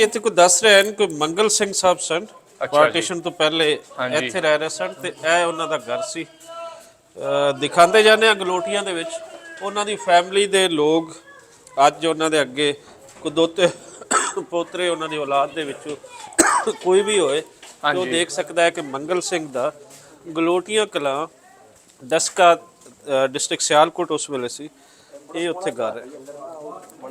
ਇੱਥੇ ਕੋਈ ਦੱਸ ਰਿਹਾ ਹੈ ਕੋਈ ਮੰਗਲ ਸਿੰਘ ਸਾਹਿਬ ਸਨ ਪਾਰਟੀਸ਼ਨ ਤੋਂ ਪਹਿਲੇ ਇੱਥੇ ਰਹਿ ਰਹੇ ਸਨ ਤੇ ਇਹ ਉਹਨਾਂ ਦਾ ਘਰ ਸੀ। ਦਿਖਾਉਂਦੇ ਜਾਂਦੇ ਆ ਗਲੋਟੀਆਂ ਦੇ ਵਿੱਚ ਉਹਨਾਂ ਦੀ ਫੈਮਿਲੀ ਦੇ ਲੋਕ ਅੱਜ ਉਹਨਾਂ ਦੇ ਅੱਗੇ ਕੋਈ ਦੋਤੇ ਪੋਤਰੇ ਉਹਨਾਂ ਦੀ ਔਲਾਦ ਦੇ ਵਿੱਚੋਂ ਕੋਈ ਵੀ ਹੋਏ ਤੇ ਉਹ ਦੇਖ ਸਕਦਾ ਹੈ ਕਿ ਮੰਗਲ ਸਿੰਘ ਦਾ ਗਲੋਟੀਆਂ ਕਲਾਂ ਦਸਕਾ ਡਿਸਟ੍ਰਿਕਟ ਸਿਆਲਕੋਟ ਉਸ ਵੇਲੇ ਸੀ ਇਹ ਉੱਥੇ ਘਰ ਹੈ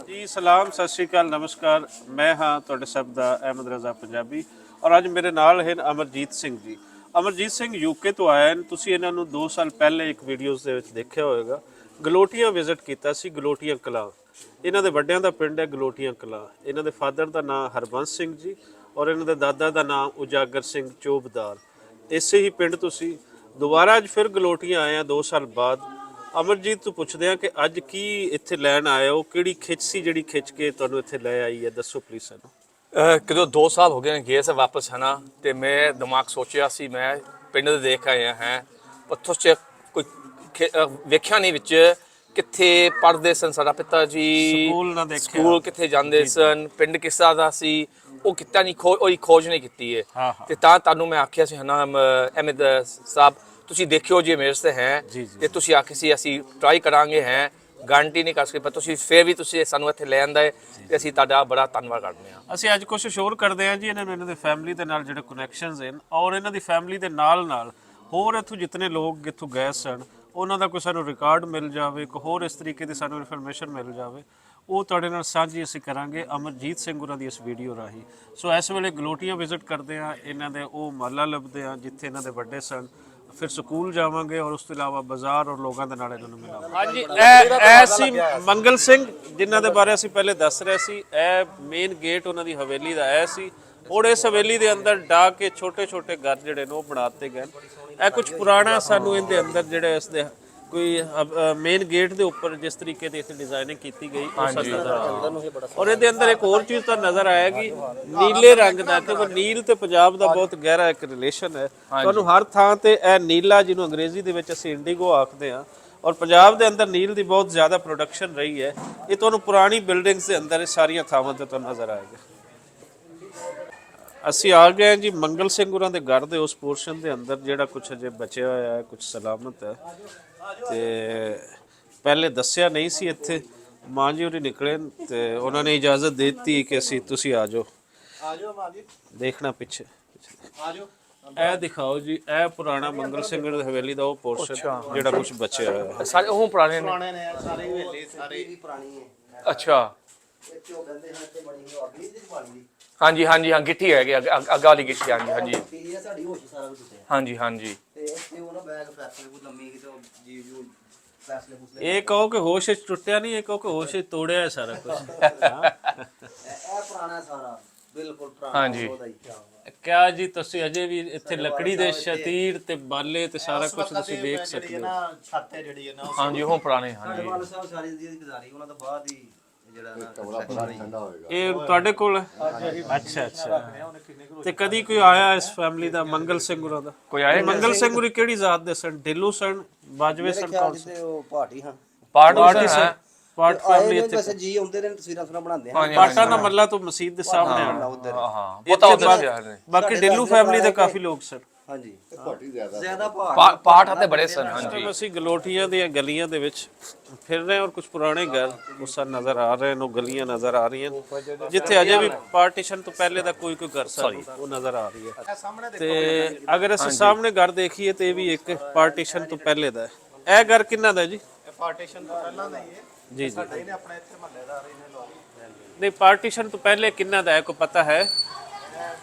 ਜੀ। ਸਲਾਮ, ਸਤਿ ਸ਼੍ਰੀ ਅਕਾਲ, ਨਮਸਕਾਰ। ਮੈਂ ਹਾਂ ਤੁਹਾਡੇ ਸਭ ਦਾ ਅਹਿਮਦ ਰਜ਼ਾ ਪੰਜਾਬੀ ਔਰ ਅੱਜ ਮੇਰੇ ਨਾਲ ਹਨ ਅਮਰਜੀਤ ਸਿੰਘ ਜੀ। ਅਮਰਜੀਤ ਸਿੰਘ ਯੂਕੇ ਤੋਂ ਆਏ ਹਨ। ਤੁਸੀਂ ਇਹਨਾਂ ਨੂੰ 2 ਸਾਲ ਪਹਿਲੇ ਇੱਕ ਵੀਡੀਓਜ਼ ਦੇ ਵਿੱਚ ਦੇਖਿਆ ਹੋਵੇਗਾ। ਗਲੋਟੀਆਂ ਵਿਜ਼ਿਟ ਕੀਤਾ ਸੀ, ਗਲੋਟੀਆਂ ਕਲਾਂ ਇਹਨਾਂ ਦੇ ਵੱਡਿਆਂ ਦਾ ਪਿੰਡ ਹੈ ਗਲੋਟੀਆਂ ਕਲਾਂ। ਇਹਨਾਂ ਦੇ ਫਾਦਰ ਦਾ ਨਾਮ ਹਰਬੰਸ ਸਿੰਘ ਜੀ ਔਰ ਇਹਨਾਂ ਦੇ ਦਾਦਾ ਦਾ ਨਾਮ ਉਜਾਗਰ ਸਿੰਘ ਚੋਬਦਾਰ। ਇਸੇ ਹੀ ਪਿੰਡ ਤੁਸੀਂ ਦੁਬਾਰਾ ਅੱਜ ਫਿਰ ਗਲੋਟੀਆਂ ਆਏ ਆ 2 ਸਾਲ ਬਾਅਦ। ਅਮਰਜੀਤ ਤੋਂ ਪੁੱਛਦੇ ਆ ਕਿ ਅੱਜ ਕੀ ਇੱਥੇ ਲੈਣ ਆਏ ਹੋ, ਕਿਹੜੀ ਖਿੱਚ ਸੀ ਜਿਹੜੀ ਖਿੱਚ ਕੇ ਤੁਹਾਨੂੰ ਇੱਥੇ ਲੈ ਆਈ ਹੈ, ਦੱਸੋ ਪਲੀਜ਼ ਸਾਨੂੰ। ਕਿਦੋਂ 2 ਸਾਲ ਹੋ ਗਏ ਗਏ ਸੇ ਵਾਪਸ ਹੈ ਨਾ, ਤੇ ਮੈਂ ਦਿਮਾਗ ਸੋਚਿਆ ਸੀ ਮੈਂ ਪਿੰਡ ਦੇ ਦੇਖ ਆਇਆ ਹੈ ਉੱਥੋਂ ਚ ਕੋਈ ਵੇਖਿਆ ਨਹੀਂ ਵਿੱਚ ਕਿੱਥੇ ਪੜ੍ਹਦੇ ਸਨ ਸਾਡਾ ਪਿਤਾ ਜੀ, ਸਕੂਲ ਕਿੱਥੇ ਜਾਂਦੇ ਸਨ, ਪਿੰਡ ਕਿਸ ਤਰ੍ਹਾਂ ਦਾ ਸੀ ਉਹ ਕਿਤਾ ਨਹੀਂ ਉਹਦੀ ਖੋਜ ਨਹੀਂ ਕੀਤੀ ਹੈ। ਤੇ ਤਾਂ ਤੁਹਾਨੂੰ ਮੈਂ ਆਖਿਆ ਸੀ ਹਨਾ ਅਹਿਮਦ ਸਾਹਿਬ ਤੁਸੀਂ ਦੇਖਿਓ ਜੇ ਮੇਰੇ ਸੇ ਹੈ ਤੇ ਤੁਸੀਂ ਆਖੀ ਸੀ ਅਸੀਂ ਟਰਾਈ ਕਰਾਂਗੇ ਹੈ, ਗਾਰੰਟੀ ਨਹੀਂ ਕਰ ਸਕਦੇ ਪਰ ਤੁਸੀਂ ਫਿਰ ਵੀ ਤੁਸੀਂ ਸਾਨੂੰ ਇੱਥੇ ਲੈ ਆਂਦਾ ਹੈ ਤੇ ਅਸੀਂ ਤੁਹਾਡਾ ਬੜਾ ਧੰਨਵਾਦ ਕਰਦੇ ਹਾਂ। ਅਸੀਂ ਅੱਜ ਕੋਸ਼ਿਸ਼ ਹੋਰ ਕਰਦੇ ਹਾਂ ਜੀ ਇਹਨਾਂ ਨੂੰ ਇਹਨਾਂ ਦੇ ਫੈਮਿਲੀ ਦੇ ਨਾਲ ਜਿਹੜੇ ਕਨੈਕਸ਼ਨਸ ਹਨ ਔਰ ਇਹਨਾਂ ਦੀ ਫੈਮਿਲੀ ਦੇ ਨਾਲ ਹੋਰ ਇੱਥੋਂ ਜਿਤਨੇ ਲੋਕ ਇੱਥੋਂ ਗਏ ਸਨ ਉਹਨਾਂ ਦਾ ਕੋਈ ਸਾਨੂੰ ਰਿਕਾਰਡ ਮਿਲ ਜਾਵੇ, ਕੋਈ ਹੋਰ ਇਸ ਤਰੀਕੇ ਦੀ ਸਾਨੂੰ ਇਨਫੋਰਮੇਸ਼ਨ ਮਿਲ ਜਾਵੇ, ਉਹ ਤੁਹਾਡੇ ਨਾਲ ਸਾਂਝੀ ਅਸੀਂ ਕਰਾਂਗੇ ਅਮਰਜੀਤ ਸਿੰਘ ਉਹਨਾਂ ਦੀ ਇਸ ਵੀਡੀਓ ਰਾਹੀਂ। ਸੋ ਇਸ ਵੇਲੇ ਗਲੋਟੀਆਂ ਵਿਜ਼ਿਟ ਕਰਦੇ ਹਾਂ, ਇਹਨਾਂ ਦੇ ਉਹ ਮਹੱਲਾ ਲੱਭਦੇ ਹਾਂ ਜਿੱਥੇ ਇਹਨਾਂ ਦੇ ਵੱਡੇ ਸਨ, ਫਿਰ ਸਕੂਲ ਜਾਵਾਂਗੇ ਔਰ ਉਸ ਤੋਂ ਇਲਾਵਾ ਬਾਜ਼ਾਰ ਔਰ ਲੋਕਾਂ ਦੇ ਨਾਲ ਇਹਨਾਂ ਨੂੰ ਮਿਲਾਂਗੇ। ਹਾਂਜੀ, ਇਹ ਸੀ ਮੰਗਲ ਸਿੰਘ ਜਿਨ੍ਹਾਂ ਦੇ ਬਾਰੇ ਅਸੀਂ ਪਹਿਲੇ ਦੱਸ ਰਹੇ ਸੀ। ਇਹ ਮੇਨ ਗੇਟ ਉਹਨਾਂ ਦੀ ਹਵੇਲੀ ਦਾ ਇਹ ਸੀ ਔਰ ਇਸ ਹਵੇਲੀ ਦੇ ਅੰਦਰ ਡਾ ਕੇ ਛੋਟੇ ਛੋਟੇ ਘਰ ਜਿਹੜੇ ਨੇ ਉਹ ਬਣਾ ਦਿੱਤੇ ਗਏ। ਇਹ ਕੁਝ ਪੁਰਾਣਾ ਸਾਨੂੰ ਇਹਦੇ ਅੰਦਰ ਜਿਹੜੇ ਇਸ ਦੇ ਕੋਈ ਮੇਨ ਗੇਟ ਦੇ ਉੱਪਰ ਜਿਸ ਤਰੀਕੇ ਦੀ ਇੱਥੇ ਡਿਜ਼ਾਈਨਿੰਗ ਕੀਤੀ ਗਈ ਉਹ ਸਾਨੂੰ ਨਜ਼ਰ ਆਉਂਦਾ। ਔਰ ਇਹਦੇ ਅੰਦਰ ਇੱਕ ਹੋਰ ਚੀਜ਼ ਤਾਂ ਨਜ਼ਰ ਆਏਗੀ ਨੀਲੇ ਰੰਗ ਦਾ, ਕਿਉਂਕਿ ਨੀਲ ਤੇ ਪੰਜਾਬ ਦਾ ਬਹੁਤ ਗਹਿਰਾ ਇੱਕ ਰਿਲੇਸ਼ਨ ਹੈ। ਤੁਹਾਨੂੰ ਹਰ ਥਾਂ ਤੇ ਇਹ ਨੀਲਾ ਜਿਹਨੂੰ ਅੰਗਰੇਜ਼ੀ ਦੇ ਵਿੱਚ ਅਸੀਂ ਇੰਡੀਗੋ ਆਖਦੇ ਹਾਂ ਔਰ ਪੰਜਾਬ ਦੇ ਅੰਦਰ ਨੀਲ ਦੀ ਬਹੁਤ ਜ਼ਿਆਦਾ ਪ੍ਰੋਡਕਸ਼ਨ ਰਹੀ ਹੈ। ਇਹ ਤੁਹਾਨੂੰ ਪੁਰਾਣੀ ਬਿਲਡਿੰਗਸ ਦੇ ਅੰਦਰ ਸਾਰੀਆਂ ਥਾਵਾਂ ਤੇ ਤੁਹਾਨੂੰ ਨਜ਼ਰ ਆਏਗਾ। ਅਸੀਂ ਆ ਗਏ ਹਾਂ ਜੀ ਮੰਗਲ ਸਿੰਘ ਹੋਰਾਂ ਦੇ ਘਰ ਦੇ ਉਸ ਪੋਰਸ਼ਨ ਦੇ ਅੰਦਰ ਜਿਹੜਾ ਕੁਝ ਅਜੇ ਬਚਿਆ ਹੋਇਆ ਹੈ, ਕੁਝ ਸਲਾਮਤ ਹੈ। ਤੇ ਪਹਿਲੇ ਦੱਸਿਆ ਨਹੀਂ ਸੀ ਇੱਥੇ, ਮਾਂ ਜੀ ਹੋਰੀ ਨਿਕਲੇ ਤੇ ਉਹਨਾਂ ਨੇ ਇਜਾਜ਼ਤ ਦੇ ਦਿੱਤੀ ਕਿ ਅਸੀਂ ਤੁਸੀਂ ਆ ਜਾਓ ਮਾਂ ਜੀ, ਦੇਖਣਾ ਪਿੱਛੇ ਆ ਜਾਓ। ਇਹ ਦਿਖਾਓ ਜੀ, ਇਹ ਪੁਰਾਣਾ ਮੰਗਲ ਸਿੰਘ ਦੀ ਹਵੇਲੀ ਦਾ ਉਹ ਪੋਰਸ਼ਨ ਜਿਹੜਾ ਕੁਝ ਬਚਿਆ ਹੋਇਆ ਹੈ। ਸਾਰੇ ਉਹ ਪੁਰਾਣੇ ਨੇ ਸਾਰੇ ਹਵੇਲੀ ਸਾਰੇ ਵੀ ਪੁਰਾਣੀ ਹੈ। ਅੱਛਾ, ਇੱਥੇ ਉਹ ਕਹਿੰਦੇ ਹਨ ਤੇ ਬਣੀ ਹੋਈ ਅਗਲੀ ਦੀ ਪਾਣੀ। ਹਾਂਜੀ ਹਾਂਜੀ ਹਾਂ, ਗਿੱਠੀ ਹੈਗੀ ਅੱਗਾ ਵਾਲੀ ਗਿੱਠੀ। ਹਾਂਜੀ ਹਾਂਜੀ ਇਹ ਸਾਡੀ ਹੋਸ਼ ਸਾਰਾ ਕੁਝ ਦਿੱਤੇ। ਹਾਂਜੀ ਹਾਂਜੀ ਤੇ ਇੱਥੇ ਉਹ ਨਾ ਬੈਗ ਫੈਸਲੇ ਕੋ ਲੰਮੀ ਕਿਤੇ ਜੀ ਫੈਸਲੇ ਫੁਸਲੇ। ਇਹ ਕਹੋ ਕਿ ਹੋਸ਼ ਵਿੱਚ ਟੁੱਟਿਆ ਨਹੀਂ, ਇਹ ਕਹੋ ਕਿ ਹੋਸ਼ ਵਿੱਚ ਤੋੜਿਆ ਹੈ ਸਾਰਾ ਕੁਝ। ਇਹ ਪੁਰਾਣਾ ਸਾਰਾ ਬਿਲਕੁਲ ਪੁਰਾਣਾ। ਹਾਂਜੀ ਕਿਆ ਜੀ, ਤੁਸੀਂ ਅਜੇ ਵੀ ਇੱਥੇ ਲੱਕੜੀ ਦੇ ਸ਼ਤੀਰ ਤੇ ਬਾਲੇ ਤੇ ਸਾਰਾ ਕੁਝ ਤੁਸੀਂ ਦੇਖ ਸਕਦੇ ਹੋ। ਛੱਤ ਹੈ ਜਿਹੜੀ ਹੈ ਨਾ ਹਾਂਜੀ ਉਹ ਪੁਰਾਣੇ। ਹਾਂਜੀ ਵਾਲ ਸਾਹਿਬ ਸਾਰੀ ਦੀ ਗੁਜ਼ਾਰੀ ਉਹਨਾਂ ਤੋਂ ਬਾਅਦ ਹੀ ਜਿਹੜਾ ਨਾ ਇਹ ਤੁਹਾਡੇ ਕੋਲ ਅੱਛਾ ਅੱਛਾ। ਤੇ ਕਦੀ ਕੋਈ ਆਇਆ ਇਸ ਫੈਮਿਲੀ ਦਾ ਮੰਗਲ ਸਿੰਘ ਹੋਰਾਂ ਦਾ? ਕੋਈ ਆਏ ਮੰਗਲ ਸਿੰਘ ਹੋਰੀ ਕਿਹੜੀ ਜ਼ਾਤ ਦੇ ਸਨ? ਢਿੱਲੋਂ ਸਨ, ਬਾਜਵੇ ਸਨ, ਕੌਣ ਸਨ? ਉਹ ਪਾਰਟੀ ਹਾਂ ਪਾਰਟੀ ਸਨ। ਪਾਰਟ ਫੈਮਿਲੀ ਇੱਥੇ ਵੈਸੇ ਜੀ ਆਉਂਦੇ ਨੇ, ਤਸਵੀਰਾਂ ਬਣਾਉਂਦੇ ਹਨ। ਪਾਟਾ ਦਾ ਮੱਲਾ ਤੋਂ ਮਸਜਿਦ ਦੇ ਸਾਹਮਣੇ ਆਣਾ ਉਧਰ। ਹਾਂ ਪਤਾ ਉਧਰ। ਬਾਕੀ ਢਿੱਲੋਂ ਫੈਮਿਲੀ ਦੇ ਕਾਫੀ ਲੋਕ ਸਨ। ਹਾਂਜੀ ਪਾਰਟੀ ਜ਼ਿਆਦਾ ਪਾਠ ਆਤੇ ਬੜੇ ਸਨ। ਹਾਂਜੀ ਅਸੀਂ ਗਲੋਟੀਆਂ ਦੀਆਂ ਗਲੀਆਂ ਦੇ ਵਿੱਚ ਫਿਰ ਰਹੇ ਔਰ ਕੁਝ ਪੁਰਾਣੇ ਘਰ ਉਹ ਸਾਨੂੰ ਨਜ਼ਰ ਆ ਰਹੇ ਨੇ, ਉਹ ਗਲੀਆਂ ਨਜ਼ਰ ਆ ਰਹੀਆਂ ਜਿੱਥੇ ਅਜੇ ਵੀ ਪਾਰਟੀਸ਼ਨ ਤੋਂ ਪਹਿਲੇ ਦਾ ਕੋਈ ਘਰ ਸਾਨੂੰ ਉਹ ਨਜ਼ਰ ਆ ਰਹੀ ਹੈ। ਤੇ ਅਗਰ ਅਸੀਂ ਸਾਹਮਣੇ ਘਰ ਦੇਖੀਏ ਤੇ ਇਹ ਵੀ ਇੱਕ ਪਾਰਟੀਸ਼ਨ ਤੋਂ ਪਹਿਲੇ ਦਾ ਹੈ। ਇਹ ਘਰ ਕਿੰਨਾ ਦਾ ਜੀ? ਇਹ ਪਾਰਟੀਸ਼ਨ ਤੋਂ ਪਹਿਲਾਂ ਦਾ ਹੀ ਹੈ ਜੀ ਜੀ। ਇਹਨੇ ਆਪਣੇ ਇੱਥੇ ਮਹੱਲੇਦਾਰ ਇਹਨੇ ਲੋਕ ਨਹੀਂ, ਪਾਰਟੀਸ਼ਨ ਤੋਂ ਪਹਿਲੇ ਕਿੰਨਾ ਦਾ ਹੈ ਕੋਈ ਪਤਾ ਹੈ?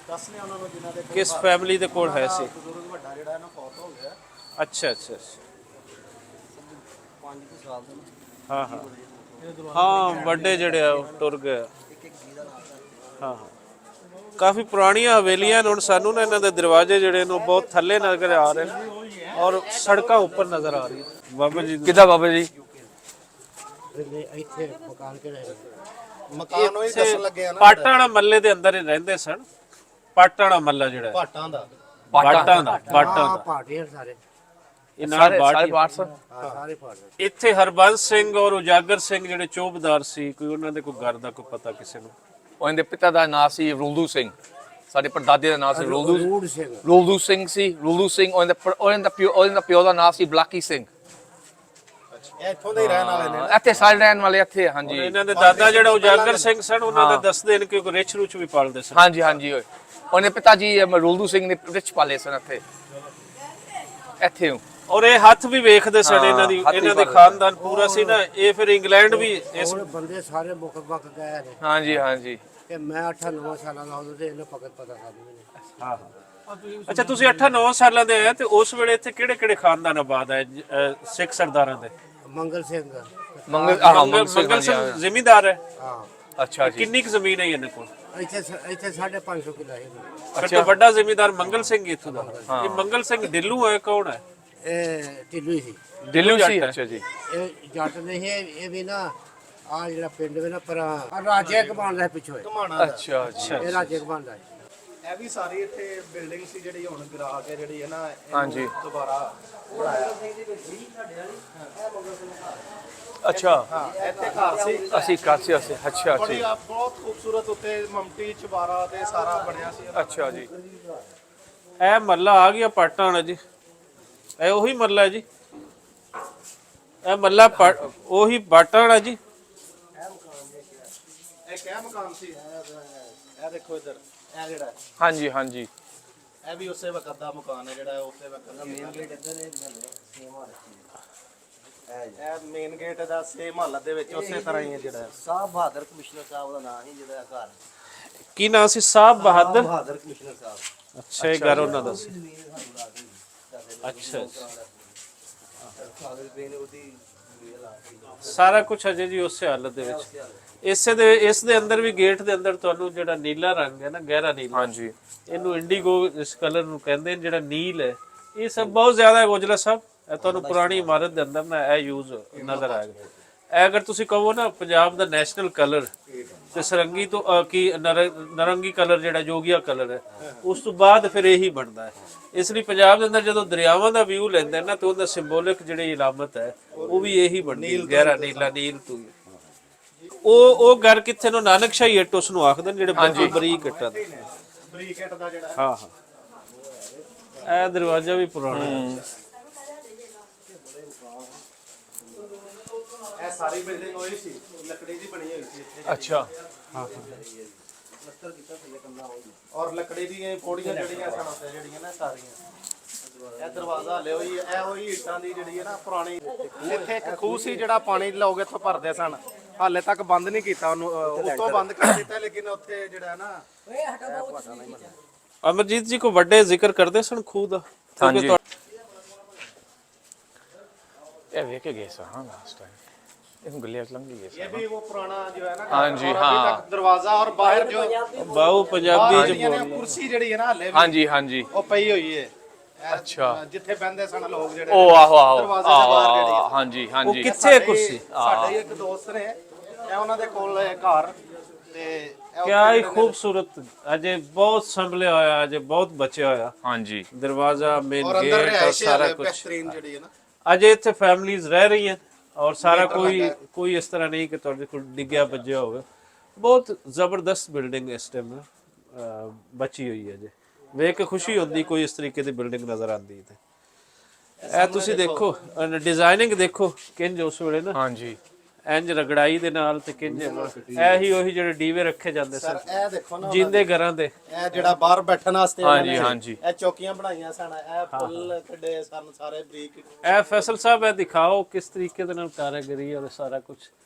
ਦੱਸਨੇ ਉਹਨਾਂ ਨੂੰ ਜਿਨ੍ਹਾਂ ਦੇ ਕਿਸ ਫੈਮਿਲੀ ਦੇ ਕੋਲ ਹੈ ਸੀ? ਬਜ਼ੁਰਗ ਵੱਡਾ ਜਿਹੜਾ ਇਹਨਾਂ ਫੌਤ ਹੋ ਗਿਆ। ਅੱਛਾ ਅੱਛਾ 5 ਸਾਲ ਦਾ। ਹਾਂ ਹਾਂ ਹਾਂ, ਵੱਡੇ ਜਿਹੜੇ ਆ ਉਹ ਟੁਰ ਗਏ। ਹਾਂ ਹਾਂ, ਕਾਫੀ ਪੁਰਾਣੀਆਂ ਹਵੇਲੀਆਂ ਹੁਣ ਸਾਨੂੰ ਨਾ ਇਹਨਾਂ ਦੇ ਦਰਵਾਜ਼ੇ ਜਿਹੜੇ ਨੇ ਉਹ ਬਹੁਤ ਥੱਲੇ ਨਜ਼ਰ ਆ ਰਹੇ ਨੇ ਔਰ ਸੜਕਾਂ ਉੱਪਰ ਨਜ਼ਰ ਆ ਰਹੀਆਂ। ਬਾਬਾ ਜੀ ਕਿੱਦਾਂ ਬਾਬਾ ਜੀ? ਇੱਥੇ ਮਕਾਨ ਕਿਹੜਾ ਹੈ? ਮਕਾਨ ਉਹ ਹੀ ਦੱਸਣ ਲੱਗੇ ਆ ਨਾ। ਪਾਟਾਣਾ ਮੱਲੇ ਦੇ ਅੰਦਰ ਹੀ ਰਹਿੰਦੇ ਸਨ। ਪਾਟਾਣਾ ਮੱਲਾ ਜਿਹੜਾ ਪਾਟਾਂ ਦਾ ਪਾਟਾਂ ਦਾ ਪਾਟੇ ਸਾਰੇ ਇਹ ਨਾਲ ਸਾਰੇ ਬਾਟ ਸਨ। ਸਾਰੇ ਪਾਟੇ। ਇੱਥੇ ਹਰਬੰਸ ਸਿੰਘ ਔਰ ਉਜਾਗਰ ਸਿੰਘ ਜਿਹੜੇ ਚੋਬਦਾਰ ਸੀ, ਕੋਈ ਉਹਨਾਂ ਦੇ ਕੋਈ ਘਰ ਦਾ ਕੋਈ ਪਤਾ ਕਿਸੇ ਨੂੰ? ਉਹਨਾਂ ਦੇ ਪਿਤਾ ਦਾ ਨਾਮ ਸੀ ਰੁਲਦੂ ਸਿੰਘ, ਸਾਡੇ ਪੜਦਾਦੇ ਦਾ ਨਾਮ ਸੀ ਰੁਲਦੂ ਸਿੰਘ ਰੁਲਦੂ ਸਿੰਘ ਸੀ। ਰੁਲਦੂ ਸਿੰਘ ਉਹਨਾਂ ਦਾ ਪਿਓ ਦਾ ਨਾਮ ਸੀ ਬਲਾਕੀ ਸਿੰਘ। ਇੱਥੋਂ ਦੇ ਹੀ ਰਹਿਣ ਵਾਲੇ ਨੇ। ਇੱਥੇ ਸਾਰੇ ਰਹਿਣ ਵਾਲੇ ਇੱਥੇ, ਹਾਂਜੀ ਇਹਨਾਂ ਦੇ ਦਾਦਾ ਜਿਹੜਾ ਉਜਾਗਰ ਸਿੰਘ ਸਨ, ਉਹਨਾਂ ਦਾ ਦੱਸਦੇ ਨੇ ਕਿ ਰਿਚ ਰੂਚ ਵੀ ਪਾਲਦੇ ਸਨ। ਹਾਂਜੀ ਹਾਂਜੀ। ਉਹਨੇ ਪਿਤਾ ਜੀ ਰੁਲਦੂ ਸਿੰਘ ਨੇ ਰਿਚ ਪਾਲੇ ਸਨ ਇੱਥੇ। ਔਰ ਇਹ ਹੱਥ ਵੀ ਵੇਖਦੇ ਸਨ ਇਹਨਾਂ ਦੇ ਖਾਨਦਾਨ ਪੂਰਾ ਸੀ ਨਾ। ਇਹ ਫਿਰ ਇੰਗਲੈਂਡ ਵੀ ਇਸ ਹੁਣ ਬੰਦੇ ਸਾਰੇ ਮੁੱਕ ਗਏ ਨੇ। ਹਾਂਜੀ ਹਾਂਜੀ। ਕਿ ਮੈਂ 8-9 ਸਾਲਾਂ ਦਾ ਉਦੋਂ ਤੇ ਇਹਨੂੰ ਪਕੜ ਪਤਾ ਕਰ ਮੈਨੂੰ। ਹਾਂ। ਅੱਛਾ, ਤੁਸੀਂ 8-9 ਸਾਲਾਂ ਦੇ ਆਏ ਤੇ ਉਸ ਵੇਲੇ ਇੱਥੇ ਕਿਹੜੇ ਖਾਨਦਾਨ ਆਬਾਦ ਹੈ ਸਿੱਖ ਸਰਦਾਰਾਂ ਦੇ? ਮੰਗਲ ਸਿੰਘ ਮੰਗਲ ਸਿੰਘ ਜ਼ਿਮੀਂਦਾਰ ਹੈ। ਹਾਂ। ਅੱਛਾ ਜੀ। ਕਿੰਨੀ ਕੁ ਜ਼ਮੀਨ ਹੈ ਇਹਨਾਂ ਕੋਲ? ਇੱਥੇ 550 ਕਿੱਲਾ ਹੈ। ਸਭ ਤੋਂ ਵੱਡਾ ਜ਼ਿਮੀਂਦਾਰ ਮੰਗਲ ਸਿੰਘ ਇੱਥੋਂ ਦਾ। ਇਹ ਮੰਗਲ ਸਿੰਘ ਢਿੱਲੂ ਹੈ, ਕੌਣ ਹੈ? ਇਹ ਢਿੱਲੂ ਹੀ ਸੀ। ਢਿੱਲੂ ਸੀ। ਅੱਛਾ ਜੀ। ਇਹ ਜੱਟ ਦੇ ਇਹ ਵੀ ਨਾ ਆ ਜਿਹੜਾ ਪਿੰਡ ਵੇ ਨਾ ਪਰ ਰਾਜੇ ਕਮਾਨ ਦਾ ਪਿੱਛੋਂ ਹੈ। ਅੱਛਾ ਅੱਛਾ। ਇਹ ਰਾਜੇ ਕਮਾਨ ਦਾ ਹੈ। ਇਹ ਵੀ ਸਾਰੀ ਇੱਥੇ ਬਿਲਡਿੰਗ ਸੀ ਜਿਹੜੀ ਹੁਣ ਗਿਰਾ ਕੇ ਜਿਹੜੀ ਹੈ ਨਾ ਹਾਂਜੀ। ਦੁਬਾਰਾ ਬਣਾਇਆ। ਅੱਛਾ। ਹਾਂ, ਇੱਥੇ ਘਰ ਸੀ। ਅਸੀਂ ਕਾਸੀ ਅਸੀਂ। ਅੱਛਾ ਬੜੀ ਅੱਛਾ। ਬਹੁਤ ਖੂਬਸੂਰਤ ਉੱਤੇ ਮਮਟੀ ਚੁਬਾਰਾ ਤੇ ਸਾਰਾ ਬਣਿਆ ਸੀ। ਅੱਛਾ ਜੀ। ਇਹ ਮੱਲਾ ਆ ਗਿਆ ਪਾਟਾਣਾ ਜੀ। ਇਹ ਉਹੀ ਮੱਲਾ ਹੈ ਜੀ। ਇਹ ਮੱਲਾ ਉਹੀ ਪਾਟਾਣਾ ਜੀ। ਇਹ ਕਿਆ ਮਕਾਨ ਸੀ? ਇਹ ਦੇਖੋ ਇੱਧਰ, ਇਹ ਜਿਹੜਾ ਹਾਂਜੀ ਹਾਂਜੀ। ਇਹ ਵੀ ਉਸੇ ਵਕਤ ਦਾ ਮਕਾਨ ਹੈ ਜਿਹੜਾ ਉਸੇ ਵਕਤ ਦਾ ਮੇਨ ਗੇਟ ਇੱਧਰ ਇਹ ਮੇਨ ਗੇਟ ਦਾ ਸੇਮ ਹਾਲਤ ਦੇ ਵਿੱਚ ਉਸੇ ਤਰ੍ਹਾਂ ਹੀ ਹੈ ਜਿਹੜਾ ਸਾਹਿਬ ਬਹਾਦਰ ਕਮਿਸ਼ਨਰ ਸਾਹਿਬ ਦਾ ਨਾਮ ਹੀ ਜਿਹੜਾ ਘਰ। ਕੀ ਨਾਮ ਸੀ? ਸਾਹਿਬ ਬਹਾਦਰ ਕਮਿਸ਼ਨਰ ਸਾਹਿਬ। ਅੱਛਾ, ਇਹ ਘਰ ਉਹਨਾਂ ਦਾ ਸੀ। ਅੱਛਾ, ਸਾਰਾ ਕੁਝ ਅਜੇ ਜੀ ਉਸੇ ਹਾਲਤ ਦੇ ਵਿੱਚ। ਇਸ ਦੇ ਅੰਦਰ ਵੀ ਗੇਟ ਦੇ ਅੰਦਰ ਤੁਹਾਨੂੰ ਜਿਹੜਾ ਨੀਲਾ ਰੰਗ ਹੈ ਨਾ, ਗਹਿਰਾ ਨੀਲਾ, ਹਾਂਜੀ, ਇਹਨੂੰ ਇੰਡੀਗੋ ਇਸ ਕਲਰ ਨੂੰ ਕਹਿੰਦੇ ਨੇ, ਜਿਹੜਾ ਨੀਲ ਹੈ, ਇਹ ਸਭ ਬਹੁਤ ਜ਼ਿਆਦਾ ਹੈ ਗੋਜਲਾ ਸਾਹਿਬ। ਇਹ ਤੁਹਾਨੂੰ ਪੁਰਾਣੀ ਇਮਾਰਤ ਦੇ ਅੰਦਰ ਨਾ ਇਹ ਯੂਜ਼ ਨਜ਼ਰ ਆਏਗਾ। ਇਹ ਅਗਰ ਤੁਸੀਂ ਕਹੋ ਨਾ ਪੰਜਾਬ ਦਾ ਨੈਸ਼ਨਲ ਕਲਰ ਤੇ ਸਰੰਗੀ ਤੋਂ ਕੀ ਨਰੰਗੀ ਕਲਰ ਜਿਹੜਾ ਜੋਗੀਆ ਕਲਰ ਹੈ, ਉਸ ਤੋਂ ਬਾਅਦ ਫਿਰ ਇਹੀ ਬਣਦਾ ਹੈ। ਇਸ ਲਈ ਪੰਜਾਬ ਦੇ ਅੰਦਰ ਜਦੋਂ ਦਰਿਆਵਾਂ ਦਾ ਵਿਊ ਲੈਂਦੇ ਨਾ, ਤੇ ਉਹਦਾ ਸਿੰਬੋਲਿਕ ਜਿਹੜੀ ਇਲਾਮਤ ਹੈ ਉਹ ਵੀ ਇਹੀ ਬਣਦੀ ਹੈ, ਗਹਿਰਾ ਨੀਲਾ, ਨੀਲ ਤੋਂ। ਉਹ ਘਰ ਕਿੱਥੇ ਨੂੰ? ਨਾਨਕਸ਼ਾਹੀ ਇੱਟ ਉਸ ਨੂੰ ਆਖਦੇ ਨੇ, ਜਿਹੜੇ ਬਹੁਤ ਬਰੀਕ ਇੱਟਾਂ ਦੇ। ਬਰੀਕ ਇੱਟ ਦਾ ਜਿਹੜਾ ਹਾਂ ਹਾਂ। ਇਹ ਦਰਵਾਜ਼ਾ ਵੀ ਪੁਰਾਣਾ ਹੈ। ਇਹ ਸਾਰੀ ਬਿਲਡਿੰਗ ਹੋਈ ਸੀ, ਲੱਕੜੀ ਦੀ ਬਣੀ ਹੋਈ ਸੀ ਇੱਥੇ। ਅੱਛਾ। ਹਾਂ ਲੱਕੜ ਕੀਤਾ ਥੱਲੇ ਕੰਦਾ ਹੋਈ ਔਰ ਲੱਕੜੀ ਦੀਆਂ ਪੌੜੀਆਂ ਜਿਹੜੀਆਂ ਸਨ ਉੱਤੇ ਜਿਹੜੀਆਂ ਨਾ ਸਾਰੀਆਂ। ਇਹ ਦਰਵਾਜ਼ਾ ਹਲੇ ਹੋਈ, ਇਹ ਹੋਈ ਇੱਟਾਂ ਦੀ ਜਿਹੜੀ ਹੈ ਨਾ ਪੁਰਾਣੀ। ਇੱਥੇ ਇੱਕ ਖੂਹ ਸੀ ਜਿਹੜਾ ਪਾਣੀ ਲੋਕ ਇੱਥੋਂ ਭਰਦੇ ਸਨ, ਹਾਲੇ ਤੱਕ ਬੰਦ ਨਹੀਂ ਕੀਤਾ ਉਹਨੂੰ, ਉੱਤੋਂ ਬੰਦ ਕਰ ਦਿੱਤਾ, ਲੇਕਿਨ ਉੱਥੇ ਜਿਹੜਾ ਨਾ ਅਮਰਜੀਤ ਜੀ ਕੋ ਵੱਡੇ ਜ਼ਿਕਰ ਕਰਦੇ ਸਨ ਖੂਹ ਦਾ। ਹਾਂਜੀ, ਇਹ ਵੇਖ ਕੇ ਗਏ ਸਾਂ ਹਾਂ ਲਾਸਟ ਟਾਈਮ। ਇਹ ਗੱਲੇ ਲੰਘੀ ਗਏ ਇਹ ਵੀ ਉਹ ਪੁਰਾਣਾ ਜੋ ਹੈ ਨਾ। ਹਾਂਜੀ, ਔਰ ਹਾਂ। ਅਭੀ ਤੱਕ ਦਰਵਾਜ਼ਾ ਔਰ ਬਾਹਰ ਜੋ ਬਾਹੂ ਪੰਜਾਬੀ ਚ ਬੋਲ। ਕੁਰਸੀ ਜਿਹੜੀ ਹੈ ਨਾ ਹਲੇ ਵੀ ਹਾਂਜੀ ਹਾਂਜੀ। ਉਹ ਪਈ ਹੋਈ ਹੈ। ਅੱਛਾ। ਜਿੱਥੇ ਬਹਿੰਦੇ ਸਨ ਲੋਕ ਜਿਹੜੇ। ਉਹ ਆਹੋ ਆਹੋ। ਦਰਵਾਜ਼ੇ ਦੇ ਬਾਹਰ ਜਿਹੜੀ ਹੈ। ਹਾਂਜੀ ਉਹ ਹਾਂਜੀ। ਕਿੱਥੇ ਕੁਰਸੀ? ਸਾਡੇ ਇੱਕ ਦੋਸਤ ਨੇ, ਇਹ ਉਹਨਾਂ ਦੇ ਕੋਲ ਹੈ ਘਰ ਤੇ ਕਿਆ ਹੀ ਖੂਬਸੂਰਤ, ਅਜੇ ਬਹੁਤ ਸੰਭਲਿਆ ਹੋਇਆ, ਅਜੇ ਬਹੁਤ ਬਚਿਆ ਹੋਇਆ। ਹਾਂਜੀ। ਦਰਵਾਜ਼ਾ, ਮੇਨ ਔਰ ਅੰਦਰ ਗੇਟ, ਰਿਹਾਇਸ਼ ਸਾਰਾ ਹੈ ਕੁਝ। ਬਿਹਤਰੀਨ ਜਿਹੜੀ ਹੈ ਨਾ। ਅਜੇ ਇੱਥੇ ਫੈਮਲੀਆਂ ਰਹਿ ਰਹੀਆਂ ਔਰ ਸਾਰਾ ਕੋਈ ਇਸ ਤਰ੍ਹਾਂ ਨਹੀਂ ਕਿ ਤੁਹਾਡੇ ਕੋਲ ਡਿੱਗਿਆ ਵੱਜਿਆ ਹੋਵੇ। ਬਹੁਤ ਜ਼ਬਰਦਸਤ ਬਿਲਡਿੰਗ ਇਸ ਟਾਈਮ ਬਚੀ ਹੋਈ ਹੈ ਜੀ। ਵੇਖ ਕੇ ਖੁਸ਼ੀ ਹੁੰਦੀ ਕੋਈ ਇਸ ਤਰੀਕੇ ਦੀ ਬਿਲਡਿੰਗ ਨਜ਼ਰ ਆਉਂਦੀ ਤੇ। ਇਹ ਤੁਸੀਂ ਦੇਖੋ ਡਿਜ਼ਾਈਨਿੰਗ ਦੇਖੋ ਕਿੰਜ ਉਸ ਵੇਲੇ ਨਾ, ਹਾਂਜੀ। ਇੰਜ ਰਗੜਾਈ ਦੇ ਨਾਲ ਤੇ ਕਿੰਜ ਇਹੀ ਉਹੀ ਜਿਹੜੇ ਡੀਵੇ ਰੱਖੇ ਜਾਂਦੇ ਸਨ ਇਹ ਦੇਖੋ ਨਾ ਜਿੰਦੇ ਘਰਾਂ ਦੇ। ਇਹ ਜਿਹੜਾ ਬਾਹਰ ਬੈਠਣ ਵਾਸਤੇ ਹਾਂਜੀ ਹਾਂਜੀ। ਇਹ ਚੌਕੀਆਂ ਬਣਾਈਆਂ ਸਨ, ਇਹ ਫੁੱਲ ਕੱਢੇ ਸਨ ਸਾਰੇ ਬਰੀਕ। ਇਹ ਫੈਸਲ ਸਾਹਿਬ ਇਹ ਦਿਖਾਓ ਕਿਸ ਤਰੀਕੇ ਦੇ ਨਾਲ ਕਾਰੀਗਰੀ ਔਰ ਸਾਰਾ ਕੁਝ।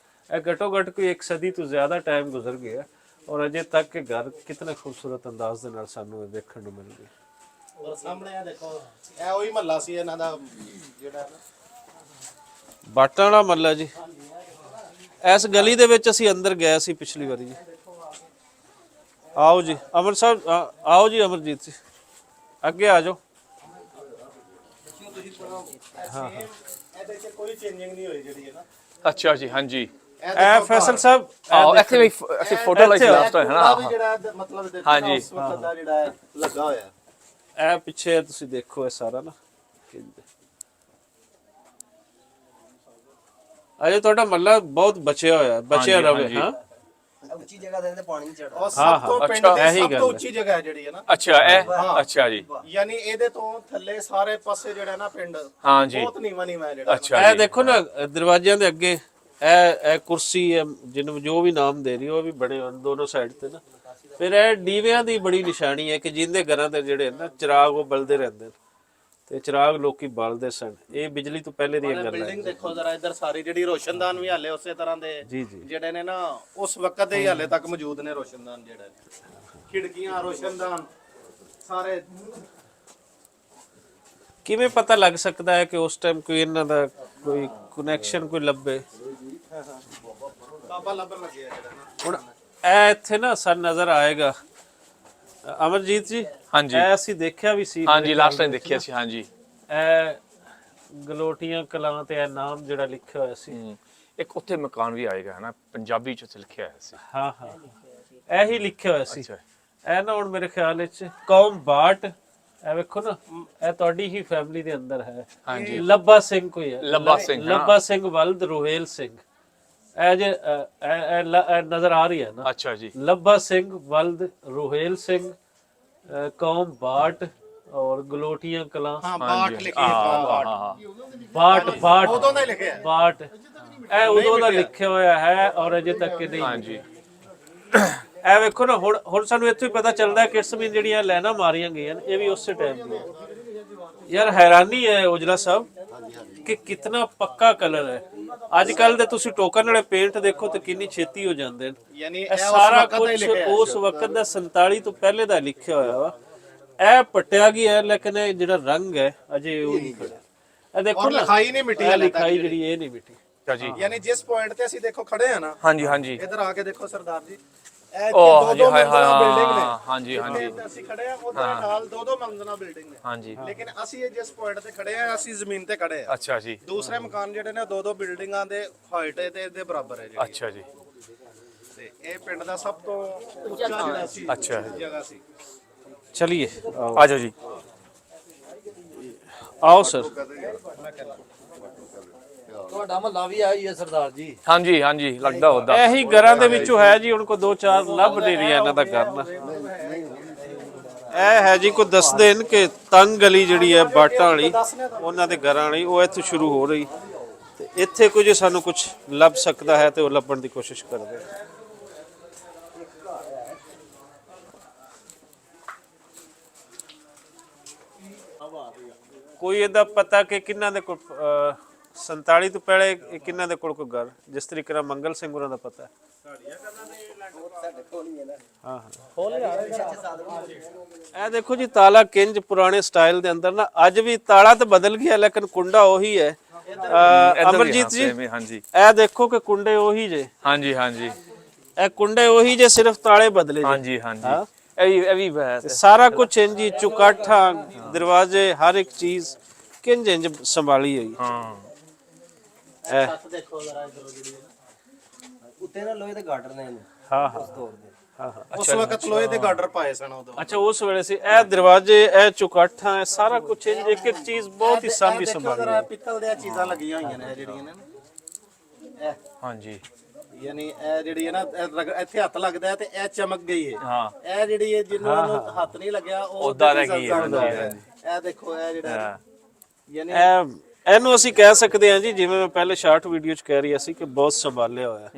ਇਹ ਘੱਟੋ ਘੱਟ ਕੋਈ 1 ਸਦੀ ਤੋਂ ਜ਼ਿਆਦਾ ਟਾਈਮ ਗੁਜ਼ਰ ਗਿਆ ਔਰ ਅਜੇ ਤੱਕ ਇਹ ਘਰ ਕਿਤਨੇ ਖੂਬਸੂਰਤ ਅੰਦਾਜ਼ ਦੇ ਨਾਲ ਸਾਨੂੰ ਦੇਖਣ ਨੂੰ ਮਿਲ ਗਿਆ। ਔਰ ਸਾਹਮਣੇ ਆ ਦੇਖੋ, ਇਹ ਉਹੀ ਮਹੱਲਾ ਸੀ ਇਹਨਾਂ ਦਾ ਜਿਹੜਾ ਬਾਟਾਂ ਵਾਲਾ ਮੱਲਾ ਜੀ। ਇਸ ਗਲੀ ਦੇ ਵਿੱਚ ਅਸੀਂ ਅੰਦਰ ਗਏ ਸੀ ਪਿਛਲੀ ਵਾਰੀ ਜੀ। ਆਓ ਜੀ ਅਮਰ ਸਾਹਿਬ, ਆਓ ਜੀ ਅਮਰਜੀਤ ਜੀ, ਅੱਗੇ ਆ ਜਾਓ। ਹਾਂ ਇਹਦੇ ਚ ਕੋਈ ਚੇਂਜਿੰਗ ਨਹੀਂ ਹੋਈ ਜਿਹੜੀ ਹੈ ਨਾ। ਅੱਛਾ ਜੀ। ਹਾਂਜੀ। ਇਹ ਫੈਸਲ ਸਾਹਿਬ ਇੱਥੇ ਵੀ ਅਸੀਂ ਫੋਟੋ ਲਈ ਲਾਸਟ ਟਾਈਮ ਹੈ ਪੂਰਾ ਵੀ ਨਾ। ਜਿਹੜਾ ਮਤਲਬ ਦੇਖੋ ਹਾਂਜੀ। ਉਸ ਵਕਤ ਦਾ ਜਿਹੜਾ ਹੈ ਲੱਗਾ ਹੋਇਆ। ਇਹ ਪਿੱਛੇ ਤੁਸੀਂ ਦੇਖੋ ਇਹ ਸਾਰਾ ਨਾ ਅਜੇ ਤੁਹਾਡਾ ਮੱਲਾ ਬਹੁਤ ਬਚਿਆ ਹੋਇਆ, ਬਚਿਆ ਰਵੇ। ਹਾਂ ਉੱਚੀ ਜਗ੍ਹਾ ਤੇ ਪਾਣੀ ਨਹੀਂ ਚੜਦਾ। ਔਰ ਸਭ ਤੋਂ ਪਿੰਡ ਦੀ ਇਹੀ ਸਭ ਗੱਲ ਤੋਂ ਹੈ। ਉੱਚੀ ਜਗ੍ਹਾ ਹੈ ਜਿਹੜੀ ਹੈ ਨਾ, ਅੱਛਾ ਇਹ ਅੱਛਾ ਜੀ ਯਾਨੀ ਇਹਦੇ ਤੋਂ ਥੱਲੇ ਸਾਰੇ ਪਾਸੇ ਜਿਹੜਾ ਨਾ ਪਿੰਡ ਹਾਂ ਜੀ ਬਹੁਤ ਨੀਵਾਂ ਨੀਵਾਂ ਹੈ ਜਿਹੜਾ। ਅੱਛਾ ਇਹ ਜੀ ਦੇਖੋ ਨਾ ਦਰਵਾਜ਼ਿਆਂ ਦੇ ਅੱਗੇ ਇਹ ਕੁਰਸੀ ਹੈ, ਜਿਹਨੂੰ ਜੋ ਵੀ ਨਾਮ ਦੇ ਰਹੀ ਉਹ ਵੀ ਬੜੇ ਹੋਣ ਦੋਨੋਂ ਸਾਈਡ ਤੇ ਨਾ। ਫਿਰ ਇਹ ਦੀਵਿਆਂ ਦੀ ਬੜੀ ਨਿਸ਼ਾਨੀ ਹੈ ਕਿ ਜਿੰਦੇ ਘਰਾਂ ਦੇ ਜਿਹੜੇ ਨਾ ਚਿਰਾਗ ਉਹ ਬਲਦੇ ਰਹਿੰਦੇ ਨੇ, ਤੇ ਚਿਰਾਗ ਲੋਕੀ ਬਾਲਦੇ ਸਨ। ਇਹ ਬਿਜਲੀ ਤੋਂ ਪਹਿਲੇ ਦੀਆਂ ਗੱਲਾਂ ਬਿਲਡਿੰਗ ਦੇਖੋ ਜ਼ਰਾ ਇੱਧਰ ਸਾਰੀ ਜਿਹੜੀ ਰੋਸ਼ਨਦਾਨ ਵੀ ਹਾਲੇ ਉਸੇ ਤਰ੍ਹਾਂ ਦੇ ਜੀ ਜੀ। ਜਿਹੜੇ ਨੇ ਨਾ ਉਸ ਵਕਤ ਦੇ ਹੀ ਹਾਲੇ ਤੱਕ ਮੌਜੂਦ ਨੇ ਰੋਸ਼ਨਦਾਨ ਜਿਹੜੇ ਨੇ। ਖਿੜਕੀਆਂ ਰੋਸ਼ਨਦਾਨ ਸਾਰੇ। ਕਿਵੇਂ ਪਤਾ ਲੱਗ ਸਕਦਾ ਹੈ ਕਿ ਉਸ ਟਾਈਮ ਕੋਈ ਇਹਨਾਂ ਦਾ ਕੋਈ ਕਨੈਕਸ਼ਨ ਕੋਈ ਲੱਭੇ? ਬਾਬਾ ਲੱਭਣ ਲੱਗਿਆ ਜਿਹੜਾ ਨਾ। ਹੁਣ ਇਹ ਇੱਥੇ ਨਾ ਸਾਨੂੰ ਨਜ਼ਰ ਆਏਗਾ ਅਮਰਜੀਤ ਜੀ। ਹਾਂਜੀ ਇਹ ਅਸੀਂ ਦੇਖਿਆ ਵੀ ਸੀ। ਹਾਂਜੀ ਲਾਸਟ ਟਾਈਮ ਦੇਖਿਆ ਸੀ ਹਾਂਜੀ। ਇਹ ਗਲੋਟੀਆਂ ਕਲਾਂ ਤੇ ਇਹ ਨਾਮ ਜਿਹੜਾ ਲਿਖਿਆ ਹੋਇਆ ਸੀ। ਇੱਕ ਉੱਥੇ ਮਕਾਨ ਵੀ ਆਏਗਾ ਹੈ ਨਾ, ਪੰਜਾਬੀ ਚ ਉੱਥੇ ਲਿਖਿਆ ਹੋਇਆ ਸੀ। ਹਾਂ ਹਾਂ ਇਹੀ ਲਿਖਿਆ ਹੋਇਆ ਸੀ। ਅੱਛਾ ਇਹ ਨਾ ਹੁਣ ਮੇਰੇ ਖਿਆਲ ਵਿੱਚ ਕੌਮ ਬਾਟ, ਇਹ ਵੇਖੋ ਨਾ ਇਹ ਤੁਹਾਡੀ ਹੀ ਫੈਮਿਲੀ ਦੇ ਅੰਦਰ ਹੈ। ਹਾਂਜੀ ਲੱਭਾ ਸਿੰਘ ਕੋਈ ਹੈ, ਲੱਭਾ ਸਿੰਘ, ਹਾਂ। ਲੱਭਾ ਸਿੰਘ ਵਲਦ ਰੋਹੇਲ ਸਿੰਘ। ਇਹ ਜੇ ਇਹ ਨਜ਼ਰ ਆ ਰਹੀ ਹੈ ਨਾ, ਅੱਛਾ ਜੀ ਲੱਭਾ ਸਿੰਘ ਵਲਦ ਰੋਹੇਲ ਸਿੰਘ, ਕੌਮ ਬਾਟ ਔਰ ਗਲੋਟੀਆਂ ਕਲਾਂ। ਹਾਂ ਬਾਟ ਲਿਖੀ ਹੈ, ਬਾਟ। ਬਾਟ ਬਾਟ ਉਦੋਂ ਦਾ ਹੀ ਲਿਖਿਆ ਹੈ। ਬਾਟ ਇਹ ਉਦੋਂ ਦਾ ਲਿਖਿਆ ਹੋਇਆ ਹੈ ਔਰ ਅਜੇ ਤੱਕ ਨਹੀਂ। ਹਾਂਜੀ ਇਹ ਵੇਖੋ ਨਾ ਹੁਣ ਸਾਨੂੰ ਇੱਥੋਂ ਹੀ ਪਤਾ ਚੱਲਦਾ ਹੈ ਕਿ ਇਸ ਸਮੇਂ ਜਿਹੜੀਆਂ ਲਾਈਨਾਂ ਮਾਰੀਆਂ ਗਈਆਂ ਨੇ ਇਹ ਵੀ ਉਸੇ ਟਾਈਮ ਦੀਆਂ। ਯਾਰ ਹੈਰਾਨੀ ਹੈ ਔਜਲਾ ਸਾਹਿਬ ਕਿ ਕਿਤਨਾ ਪੱਕਾ ਕਲਰ ਹੈ। ਅੱਜ ਕੱਲ ਦੇ ਤੁਸੀਂ ਟੋਕਨ ਵਾਲੇ ਪੇਂਟ ਦੇਖੋ ਤੇ ਕਿੰਨੀ ਛੇਤੀ ਹੋ ਜਾਂਦੇ ਨੇ। ਯਾਨੀ ਇਹ ਸਾਰਾ ਕੁਝ ਉਸ ਵਕਤ ਦਾ 47 ਤੋਂ ਪਹਿਲੇ ਦਾ ਲਿਖਿਆ ਹੋਇਆ ਵਾ। ਇਹ ਪੱਟਿਆ ਗਿਆ ਹੈ ਲੇਕਿਨ ਇਹ ਜਿਹੜਾ ਰੰਗ ਹੈ ਅਜੇ ਉਹ ਨਹੀਂ ਖੜਾ। ਇਹ ਦੇਖੋ ਨਾ ਲਿਖਾਈ ਨਹੀਂ ਮਿਟੀ ਇਹ ਲਿਖਾਈ ਜਿਹੜੀ ਇਹ ਨਹੀਂ ਮਿਟੀ। ਅੱਛਾ ਜੀ ਯਾਨੀ ਜਿਸ ਪੁਆਇੰਟ ਤੇ ਅਸੀਂ ਦੇਖੋ ਖੜੇ ਆ ਨਾ, ਹਾਂਜੀ ਹਾਂਜੀ ਇੱਧਰ ਆ ਕੇ ਦੇਖੋ ਸਰਦਾਰ ਜੀ, ਇਹ ਉਹ ਦੋ ਹਾਏ ਹਾਏ ਮੰਜ਼ਿਲਾ ਬਿਲਡਿੰਗ ਨੇ। ਹਾਂਜੀ ਹਾਂਜੀ ਜਿੱਥੇ ਅਸੀਂ ਖੜੇ ਆ ਉਹਦੇ ਨਾਲ ਦੋ ਮੰਜ਼ਿਲਾ ਬਿਲਡਿੰਗ ਨੇ। ਹਾਂਜੀ ਲੇਕਿਨ ਅਸੀਂ ਇਹ ਜਿਸ ਪੁਆਇੰਟ ਤੇ ਖੜੇ ਆ ਅਸੀਂ ਜ਼ਮੀਨ ਤੇ ਖੜੇ ਆ। ਅੱਛਾ ਜੀ ਦੂਸਰੇ ਮਕਾਨ ਜਿਹੜੇ ਨੇ ਦੋ ਬਿਲਡਿੰਗਾਂ ਦੇ ਹਾਈਟ ਤੇ ਇਹਦੇ ਬਰਾਬਰ ਹੈ ਜਿਹੜੀ। ਅੱਛਾ ਜੀ ਤੇ ਇਹ ਪਿੰਡ ਦਾ ਸਭ ਤੋਂ ਉੱਚਾ ਜਿਹੜਾ ਸੀ ਅੱਛਾ ਜਗ੍ਹਾ ਸੀ। ਚਲਿਏ आओ ਆ ਜਾਓ ਜੀ आओ सर। ਤੁਹਾਡਾ ਮਹੱਲਾ ਵੀ ਆਈ ਹੈ ਸਰਦਾਰ ਜੀ। ਹਾਂਜੀ ਹਾਂਜੀ ਲੱਗਦਾ ਹੁੰਦਾ ਇਹੀ ਘਰਾਂ ਦੇ ਵਿੱਚੋਂ ਹੈ ਜੀ। ਹੁਣ ਕੋ ਦੋ ਚਾਰ ਲੱਭ ਨਹੀਂ ਰਿਹਾ ਇਹਨਾਂ ਦਾ ਘਰ ਨਾ। ਇਹ ਹੈ ਜੀ ਕੋ ਦੱਸਦੇ ਨੇ ਕਿ ਤੰਗ ਗਲੀ ਜਿਹੜੀ ਹੈ ਬਾਟਾਂ ਵਾਲੀ ਉਹਨਾਂ ਦੇ ਘਰਾਂ ਵਾਲੀ ਉਹ ਇੱਥੇ ਸ਼ੁਰੂ ਹੋ ਰਹੀ ਤੇ ਇੱਥੇ ਕੁਝ ਸਾਨੂੰ ਕੁਝ ਲੱਭ ਸਕਦਾ ਹੈ ਤੇ ਉਹ ਲੱਭਣ ਦੀ ਕੋਸ਼ਿਸ਼ ਕਰਦੇ ਹਾਂ। ਕੋਈ ਇਹਦਾ ਪਤਾ ਕਿ ਕਿੰਨਾ ਦੇ ਕੋਲ 47 ਤੋਂ ਪਹਿਲੇ ਕਿੰਨਾ ਦੇ ਕੋਲ ਕੋਈ ਘਰ ਜਿਸ ਤਰੀਕੇ ਨਾਲ ਮੰਗਲ ਸਿੰਘ ਹੋਰਾਂ ਦਾ ਪਤਾ ਹੈ। ਹਾਂ ਇਹ ਦੇਖੋ ਜੀ ਤਾਲਾ ਕਿੰਜ ਪੁਰਾਣੇ ਸਟਾਈਲ ਦੇ ਅੰਦਰ ਨਾ ਅੱਜ ਵੀ ਤਾਲਾ ਤਾਂ ਬਦਲ ਗਿਆ ਲੇਕਿਨ ਕੁੰਡਾ ਉਹੀ ਹੈ। ਅਮਰਜੀਤ ਜੀ ਹਾਂਜੀ ਇਹ ਦੇਖੋ ਕਿ ਕੁੰਡੇ ਉਹੀ ਜੇ। ਹਾਂਜੀ ਹਾਂਜੀ ਇਹ ਕੁੰਡੇ ਉਹੀ ਜੇ ਸਿਰਫ ਤਾਲੇ ਬਦਲੇ ਜੇ। ਹਾਂਜੀ ਹਾਂਜੀ ਇਹ ਵੀ ਤੇ ਸਾਰਾ ਕੁਝ ਇੰਜ ਹੀ ਚੁਕਾਠਾਂ ਦਰਵਾਜ਼ੇ ਹਰ ਇੱਕ ਚੀਜ਼ ਕਿੰਜ ਇੰਜ ਸੰਭਾਲੀ ਹੋਈ। ਹਾਂ ਛੱਤ ਦੇਖੋ ਜ਼ਰਾ ਇਧਰੋਂ ਜਿਹੜੀ ਉੱਤੇ ਨਾ ਲੋਹੇ ਦੇ ਗਾਰਡਰ ਨੇ ਇਹਨੂੰ ਹਾਂ ਹਾਂ ਤੋੜ ਦੇ। ਹਾਂ ਹਾਂ ਉਸ ਵਕਤ ਲੋਹੇ ਦੇ ਗਾਰਡਰ ਪਾਏ ਸਨ ਉਦੋਂ। ਅੱਛਾ ਉਸ ਵੇਲੇ ਸੀ ਇਹ ਦਰਵਾਜ਼ੇ ਇਹ ਚੁਕਾਠਾਂ ਇਹ ਸਾਰਾ ਕੁਝ ਇੰਜ ਇੱਕ ਇੱਕ ਚੀਜ਼ ਬਹੁਤ ਹੀ ਸਾਂਭੀ ਸੰਭਾਲੀ ਜ਼ਰਾ ਹੈ। ਪਿੱਤਲ ਦੀਆਂ ਚੀਜ਼ਾਂ ਲੱਗੀਆਂ ਹੋਈਆਂ ਨੇ ਇਹ ਜਿਹੜੀਆਂ ਨੇ ਨਾ। ਹਾਂਜੀ ਯਾਨੀ ਇਹ ਜਿਹੜੀ ਹੈ ਨਾ ਇੱਥੇ ਹੱਥ ਲੱਗਦਾ ਹੈ ਤੇ ਇਹ ਚਮਕ ਗਈ ਹੈ। ਹਾਂ ਇਹ ਜਿਹੜੀ ਹੈ ਜਿਹਨੂੰ ਇਹਨੂੰ ਹੱਥ ਨਹੀਂ ਲੱਗਿਆ ਉਹ ਉੱਦਾਂ ਰਹਿ ਗਈ ਹੈ। ਜ਼ਲਜ਼ਲ ਹਾਂਜੀ, ਹੈ। ਇਹ ਦੇਖੋ ਇਹ ਜਿਹੜਾ ਯਾਨੀ ਇਹਨੂੰ ਅਸੀਂ ਕਹਿ ਸਕਦੇ ਹਾਂ ਜੀ ਜਿਵੇਂ ਮੈਂ ਪਹਿਲੇ ਸ਼ਾਰਟ ਵੀਡੀਓ ਚ ਕਹਿ ਰਿਹਾ ਸੀ ਕਿ ਬਹੁਤ ਸੰਭਾਲਿਆ ਹੋਇਆ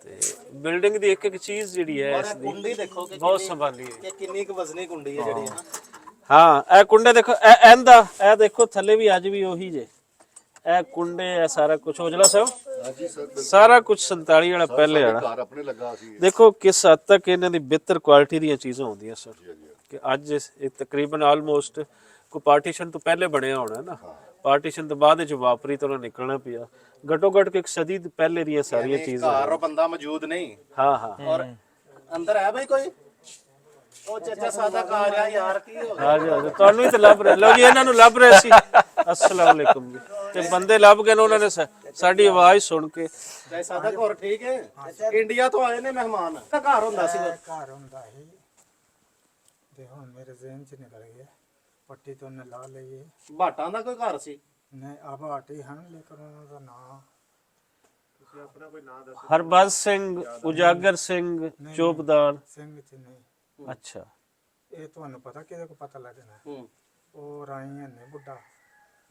ਤੇ ਬਿਲਡਿੰਗ ਦੀ ਇੱਕ ਇੱਕ ਚੀਜ਼ ਜਿਹੜੀ ਹੈ ਇਸ ਦੀ ਕੁੰਡੀ ਦੇਖੋ ਕਿ ਬਹੁਤ ਸੰਭਾਲੀ ਹੈ। ਕਿ ਕਿੰਨੀ ਕੁ ਵਜ਼ਨੀ ਕੁੰਡੀ ਹੈ ਜਿਹੜੀ ਹੈ ਨਾ। ਹਾਂ ਇਹ ਕੁੰਡੇ ਦੇਖੋ ਇਹਦਾ ਇਹ ਦੇਖੋ ਥੱਲੇ ਵੀ ਅੱਜ ਵੀ ਉਹੀ ਜੇ ਇਹ ਕੁੰਡੇ ਇਹ ਸਾਰਾ ਕੁਝ ਔਜਲਾ ਸਾਹਿਬ ਸਾਰਾ ਕੁਝ 47 ਵਾਲਾ ਪਹਿਲੇ ਵਾਲਾ ਘਰ ਆਪਣੇ ਲੱਗਾ ਸੀ। ਦੇਖੋ ਕਿਸ ਹੱਦ ਤੱਕ ਇਹਨਾਂ ਦੀ ਬਿਹਤਰ ਕੁਆਲਿਟੀ ਦੀਆਂ ਚੀਜ਼ਾਂ ਹੁੰਦੀਆਂ ਸਰ ਕਿ ਅੱਜ ਇਹ ਤਕਰੀਬਨ ਆਲਮੋਸਟ ਕੋਈ ਪਾਰਟੀਸ਼ਨ ਤੋਂ ਪਹਿਲੇ ਬਣਿਆ ਹੋਣਾ ਨਾ ਪਾਰਟੀਸ਼ਨ ਤੋਂ ਬਾਅਦ ਵਿੱਚ ਵਾਪਰੀ ਤੋਂ ਨਿਕਲਣਾ ਪਿਆ ਘਟੋ ਘਟ ਇੱਕ ਸਦੀ ਪਹਿਲੇ ਦੀਆਂ ਸਾਰੀਆਂ ਚੀਜ਼ਾਂ ਘਰ ਉਹ ਬੰਦਾ ਮੌਜੂਦ ਨਹੀਂ ਹਾਂ ਹਾਂ ਔਰ ਅੰਦਰ ਹੈ ਭਾਈ ਕੋਈ ਉਹ ਚਾਚਾ ਸਾਦਾ ਘਰ ਆ ਯਾਰ ਕੀ ਹੋ ਗਿਆ। ਆ ਜਾ ਤੁਹਾਨੂੰ ਹੀ ਤਾਂ ਲੱਭ ਰਹੇ ਲਓ ਜੀ ਇਹਨਾਂ ਨੂੰ ਲੱਭ ਰਹੇ ਸੀ ਅਸਲਾਮ ਵਾਲੇਕੁਮ ਜੀ ਤੇ ਬੰਦੇ ਲੱਭ ਗਏ ਨੇ ਉਹਨਾਂ ਨੇ ਸਾਡੀ ਆਵਾਜ਼ ਸੁਣ ਕੇ। ਚਾਚਾ ਸਾਦਾ ਘਰ ਠੀਕ ਹੈ ਇੰਡੀਆ ਤੋਂ ਆਏ ਨੇ ਮਹਿਮਾਨ ਤਾਂ ਘਰ ਹੁੰਦਾ ਸੀ ਘਰ ਹੁੰਦਾ ਸੀ ਤੇ ਹੁਣ ਮੇਰੇ ਜ਼ਿਹਨ ਚ ਨਿਕਲ ਗਿਆ ਪੱਟੀ ਤੋਂ ਉਹਨੇ ਲਾ ਲਈ ਬਾਟਾਂ ਦਾ ਕੋਈ ਘਰ ਸੀ। ਨਹੀਂ ਆਪ ਆਟੀ ਹਨ ਲੇਕਿਨ ਉਹਨਾਂ ਦਾ ਨਾਂ ਹਰਬੰਸ ਸਿੰਘ, ਉਜਾਗਰ ਸਿੰਘ, ਚੋਪਦਾਰ। ਸਿੰਘ ਚ ਨਹੀਂ। ਅੱਛਾ, ਇਹ ਤੁਹਾਨੂੰ ਪਤਾ ਕਿਹਦੇ ਕੋ ਪਤਾ ਲੱਗਣਾ? ਹੂੰ ਉਹ ਰਾਈ ਨੇ ਬੁੱਢਾ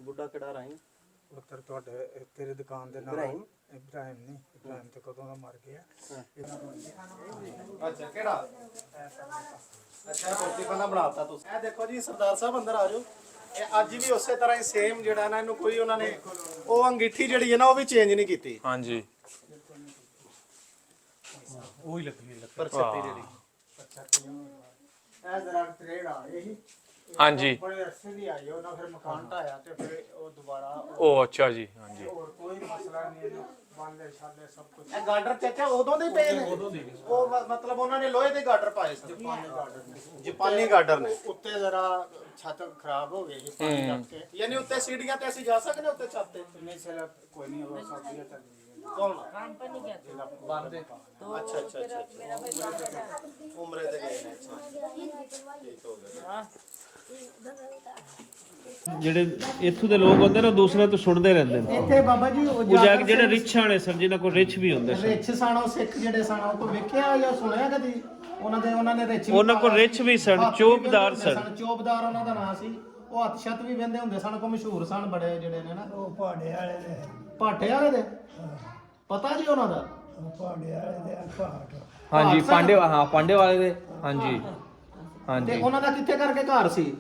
ਬੁੱਢਾ ਕਿਹੜਾ ਰਾਈ? ਉੱਤਰ ਤੁਹਾਡੇ ਤੇਰੀ ਦੁਕਾਨ ਦੇ ਨਾਲ। ਇਬਰਾਹਿਮ? ਇਬਰਾਹਿਮ ਨਹੀਂ, ਇਬਰਾਹਿਮ ਤੇ ਕਦੋਂ ਦਾ ਮਰ ਗਿਆ। ਅੱਛਾ ਕਿਹੜਾ? ਅੱਛਾ ਕੋਟੀ ਪਹਿਲਾਂ ਬਣਾਤਾ ਤੁਸੀਂ। ਇਹ ਦੇਖੋ ਜੀ ਸਰਦਾਰ ਸਾਹਿਬ ਅੰਦਰ ਆ ਜਾਓ। ਇਹ ਅੱਜ ਵੀ ਉਸੇ ਤਰ੍ਹਾਂ ਹੀ ਸੇਮ ਜਿਹੜਾ ਨਾ ਇਹਨੂੰ ਕੋਈ ਉਹਨਾਂ ਨੇ ਉਹ ਅੰਗੀਠੀ ਜਿਹੜੀ ਹੈ ਨਾ ਉਹ ਵੀ ਚੇਂਜ ਨਹੀਂ ਕੀਤੀ। ਹਾਂਜੀ ਉਹੀ ਲੱਗੀ ਪਰ ਛੱਤੀ ਜਿਹੜੀ। ਇਹ ਜ਼ਰਾ ਟ੍ਰੇਡ ਆ ਇਹੀ ਹਾਂਜੀ ਬੜੇ ਅਰਸੇ ਦੀ ਆਈ ਉਹਨਾਂ ਫਿਰ ਮਕਾਨ ਢਾਇਆ ਤੇ ਫਿਰ ਉਹ ਦੁਬਾਰਾ ਉਹ ਅੱਛਾ ਜੀ ਹਾਂਜੀ ਹੋਰ ਕੋਈ ਮਸਲਾ ਨਹੀਂ ਇਹਨੂੰ ਬੰਦੇ ਛਾਲੇ ਸਭ ਕੁਝ। ਇਹ ਗਾਰਡਰ ਚਾਚਾ ਉਦੋਂ ਦੇ ਪਏ ਨੇ? ਉਹ ਮਤਲਬ ਉਹਨਾਂ ਨੇ ਲੋਹੇ ਦੇ ਗਾਰਡਰ ਪਾਏ ਸੀ। ਜਾਪਾਨੀ ਗਾਰਡਰ ਨੇ। ਉੱਤੇ ਜ਼ਰਾ ਛੱਤ ਖਰਾਬ ਹੋ ਗਈ ਜੀ ਪਾਣੀ ਲੱਗ ਕੇ। ਯਾਨੀ ਉੱਤੇ ਸੀੜੀਆਂ ਤੇ ਅਸੀਂ ਜਾ ਸਕਦੇ ਉੱਤੇ ਛੱਤ ਤੇ? ਨਹੀਂ ਚਲ ਕੋਈ ਨਹੀਂ ਹੋ ਸਕਦੀ ਚੱਲ ਕੌਣ? ਬੰਦੇ। ਅੱਛਾ ਅੱਛਾ ਅੱਛਾ ਉਮਰੇ ਦੇ ਗਏ ਨੇ। ਅੱਛਾ ਠੀਕ ਹੋ ਗਿਆ। ਜਿਹੜੇ ਇੱਥੋਂ ਦੇ ਲੋਕ ਹੁੰਦੇ ਨਾ ਦੂਸਰੇ ਤੋਂ ਸੁਣਦੇ ਰਹਿੰਦੇ ਨੇ। ਇੱਥੇ ਬਾਬਾ ਜੀ ਉਜਾਗਰ ਜਿਹੜੇ ਰਿਛ ਵਾਲੇ ਸਨ, ਜਿਨ੍ਹਾਂ ਕੋਲ ਰਿਛ ਵੀ ਹੁੰਦੇ ਸਨ। ਰਿਛ ਸਨ ਉਹ ਸਿੱਖ ਜਿਹੜੇ ਸਨ ਉਹ ਕੋਈ ਵੇਖਿਆ ਜਾਂ ਸੁਣਿਆ ਕਦੀ? ਉਹਨਾਂ ਨੇ ਰਿਛ ਵੀ ਉਹਨਾਂ ਕੋਲ ਰਿਛ ਵੀ ਸਨ, ਹੱਥ ਵੀ ਚੋਪਦਾਰ ਵਹਿੰਦੇ ਸਨ। ਚੋਪਦਾਰ ਉਹਨਾਂ ਦਾ ਨਾਂ ਸੀ। ਉਹ ਹੱਥ ਛੱਤ ਵੀ ਵਹਿੰਦੇ ਹੁੰਦੇ ਸਨ। ਕੋ ਮਸ਼ਹੂਰ ਸਨ ਬੜੇ ਜਿਹੜੇ ਨੇ ਨਾ। ਉਹ ਪਹਾੜੇ ਵਾਲੇ ਦੇ ਭਾਟੇ ਵਾਲੇ ਦੇ ਪਤਾ ਜੀ ਉਹਨਾਂ ਦਾ? ਪਹਾੜੇ ਵਾਲੇ ਦੇ ਘਾਟ ਹਾਂਜੀ ਪਾਂਡੇ ਹਾਂ ਪਾਂਡੇ ਵਾਲੇ ਦੇ ਹਾਂਜੀ ਤੇ ਹਾਂਜੀ ਉਹਨਾਂ ਦਾ ਕਿੱਥੇ ਕਰਕੇ ਘਰ ਸੀ?